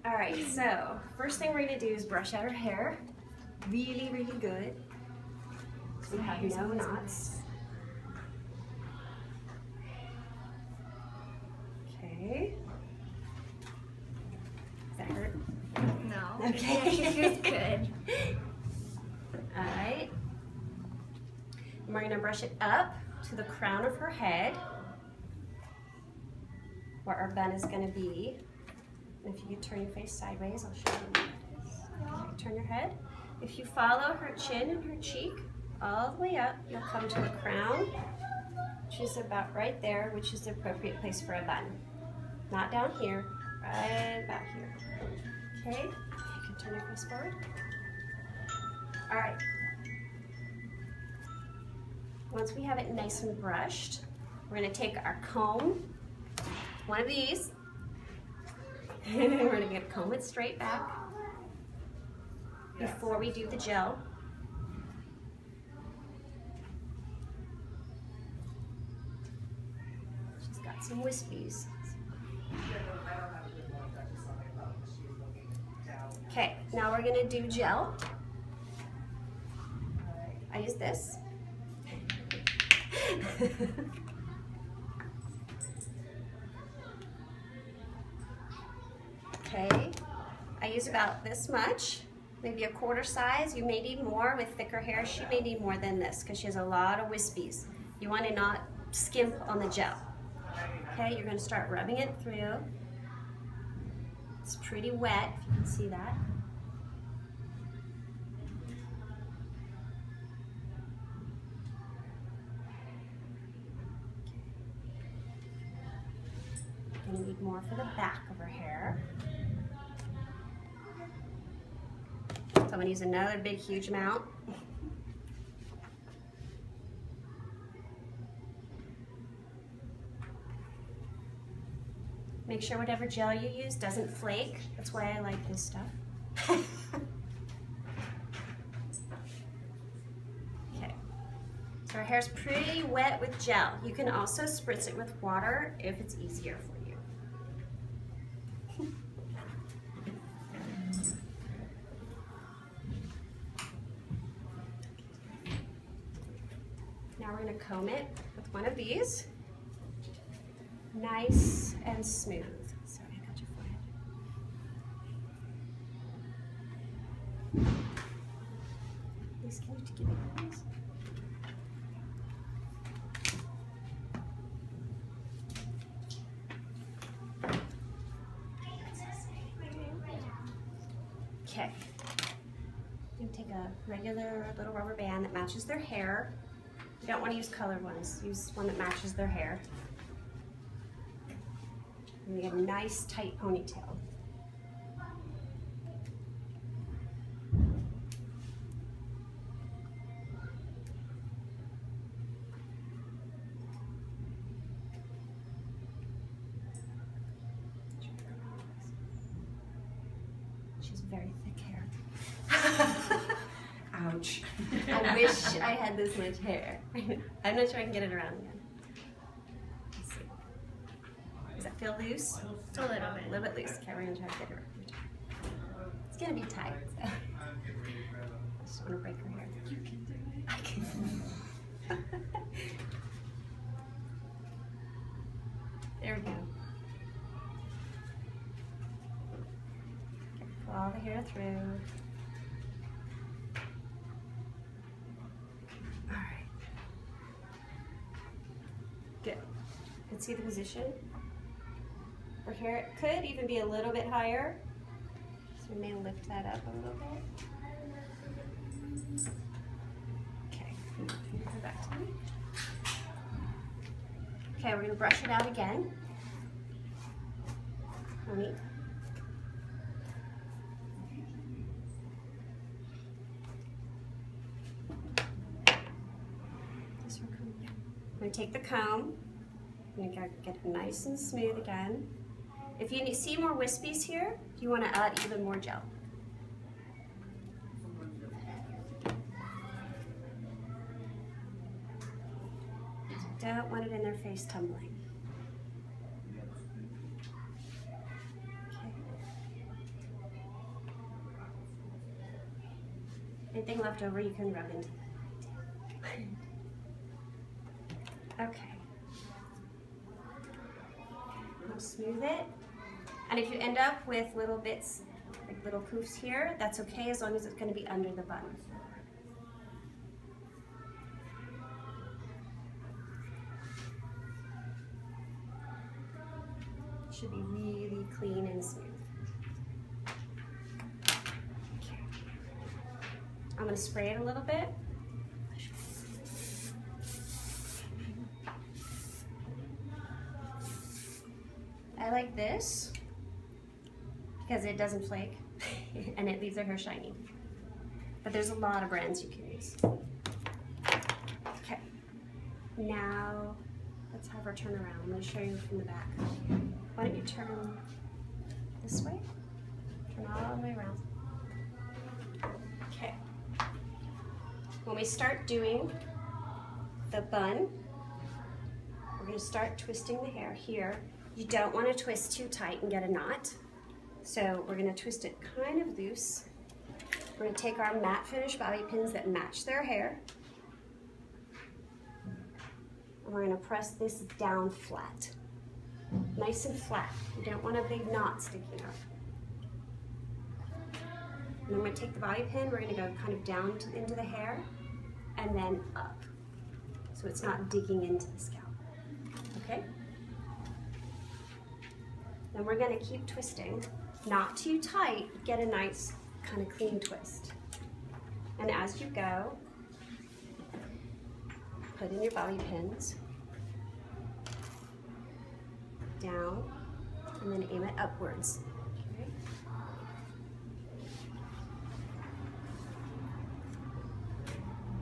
All right, so first thing we're gonna do is brush out her hair really, really good. So we have no knots. Okay. Does that hurt? No. Okay. It's good. All right. And we're gonna brush it up to the crown of her head, where our bun is gonna be. And if you could turn your face sideways, I'll show you what it is. Okay, turn your head. If you follow her chin and her cheek all the way up, you'll come to the crown, which is about right there, which is the appropriate place for a bun. Not down here, right about here. Okay, you can turn your face forward. All right. Once we have it nice and brushed, we're gonna take our comb, one of these, and we're gonna comb it straight back before we do the gel. She's got some wispies. Okay, now we're gonna do gel. I use this. Okay, I use about this much, maybe a quarter size. You may need more with thicker hair. She may need more than this because she has a lot of wispies. You want to not skimp on the gel. Okay, you're going to start rubbing it through. It's pretty wet, if you can see that. Going to need more for the back of her hair. So I'm going to use another big, huge amount. Make sure whatever gel you use doesn't flake. That's why I like this stuff. Okay. So our hair's pretty wet with gel. You can also spritz it with water if it's easier for you. Now we're going to comb it with one of these. Nice and smooth. Sorry, I got your forehead. Please, can you give me these? Okay. You can take a regular little rubber band that matches their hair. You don't want to use colored ones. Use one that matches their hair. And you get a nice tight ponytail. She's very thick hair. Ouch. I wish I had this much hair. I'm not sure I can get it around again. Let's see. Does that feel loose? It's a little bit. A little bit loose. Okay, we're gonna try to get it around. It's gonna be tight. So. I just want to break her hair. You can do it. I can. There we go. Okay, pull all the hair through. All right. Good. Can see the position. Her hair could even be a little bit higher, so we may lift that up a little bit. Okay, come back to me. Okay, we're going to brush it out again. Honey. I'm going to take the comb. I'm going to get it nice and smooth again. If you see more wispies here, you want to add even more gel. Don't want it in their face tumbling. Okay. Anything left over you can rub into. Okay. Now smooth it. And if you end up with little bits, like little poofs here, that's okay as long as it's going to be under the bun. It should be really clean and smooth. Okay. I'm going to spray it a little bit. I like this because it doesn't flake and it leaves our hair shiny. But there's a lot of brands you can use. Okay, now let's have her turn around. I'm going to show you from the back. Why don't you turn this way? Turn all the way around. Okay. When we start doing the bun, we're going to start twisting the hair here. You don't want to twist too tight and get a knot. So we're going to twist it kind of loose. We're going to take our matte finish bobby pins that match their hair. And we're going to press this down flat. Nice and flat. You don't want a big knot sticking up. And then we're going to take the bobby pin, we're going to go kind of down into the hair and then up. So it's not digging into the scalp. Okay? Then we're going to keep twisting, not too tight, get a nice kind of clean twist. And as you go, put in your bobby pins, down, and then aim it upwards. Okay.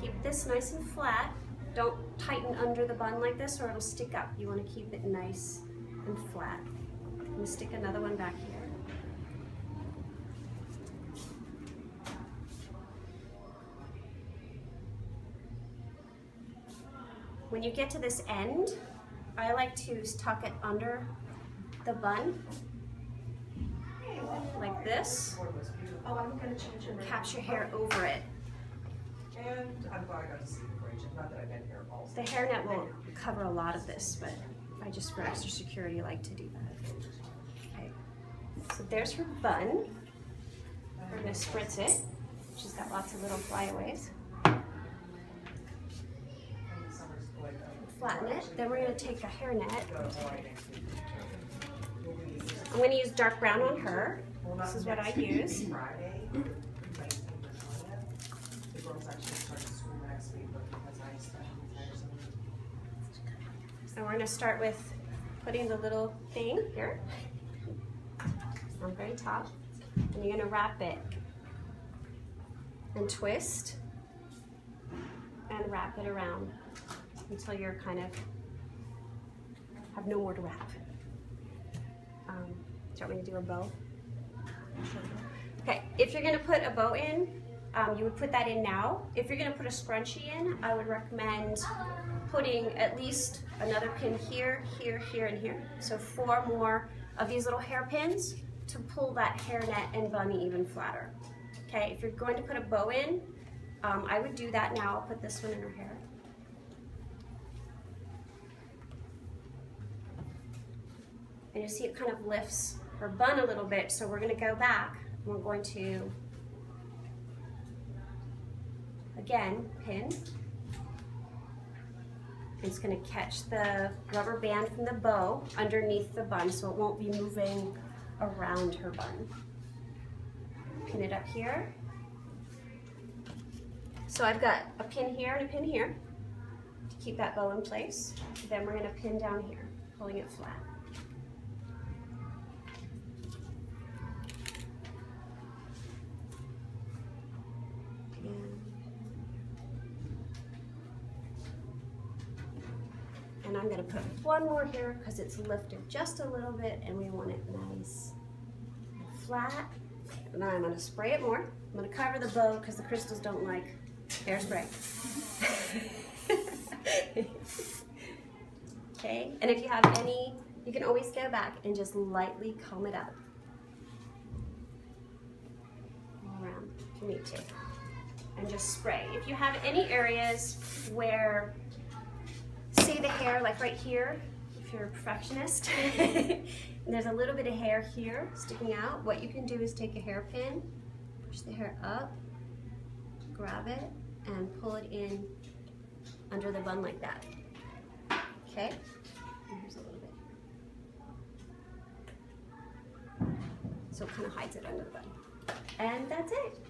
Keep this nice and flat. Don't tighten under the bun like this or it'll stick up. You want to keep it nice and flat. I'm going to stick another one back here. When you get to this end, I like to tuck it under the bun, like this. Oh, I'm going to change it. Catch your hair over it. And I'm glad I got to see the braid. Not that I've been here all The hairnet will cover a lot of this, but I just, for extra security, like to do that. Okay, so there's her bun. We're going to spritz it. She's got lots of little flyaways. Flatten it. Then we're going to take a hairnet. I'm going to use dark brown on her. This is what I use. And we're going to start with putting the little thing here on the very top. And you're going to wrap it and twist and wrap it around until you're kind of have no more to wrap. Do you want me to do a bow? Okay, if you're going to put a bow in, you would put that in now. If you're going to put a scrunchie in, I would recommend putting at least another pin here, here, here, and here. So 4 more of these little hairpins to pull that hairnet and bunny even flatter. Okay, if you're going to put a bow in, I would do that now. I'll put this one in her hair. And you see it kind of lifts her bun a little bit, so we're going to go back. We're going to, again, pin. It's going to catch the rubber band from the bow underneath the bun, so it won't be moving around her bun. Pin it up here. So I've got a pin here and a pin here to keep that bow in place. Then we're going to pin down here, pulling it flat. And I'm going to put one more here because it's lifted just a little bit and we want it nice and flat. And then I'm going to spray it more. I'm going to cover the bow because the crystals don't like hairspray. Okay, and if you have any, you can always go back and just lightly comb it up. All around if you need to. and just spray. If you have any areas where, say the hair, like right here, if you're a perfectionist, and there's a little bit of hair here sticking out, what you can do is take a hairpin, push the hair up, grab it, and pull it in under the bun like that. Okay? And here's a little bit. So it kind of hides it under the bun. And that's it.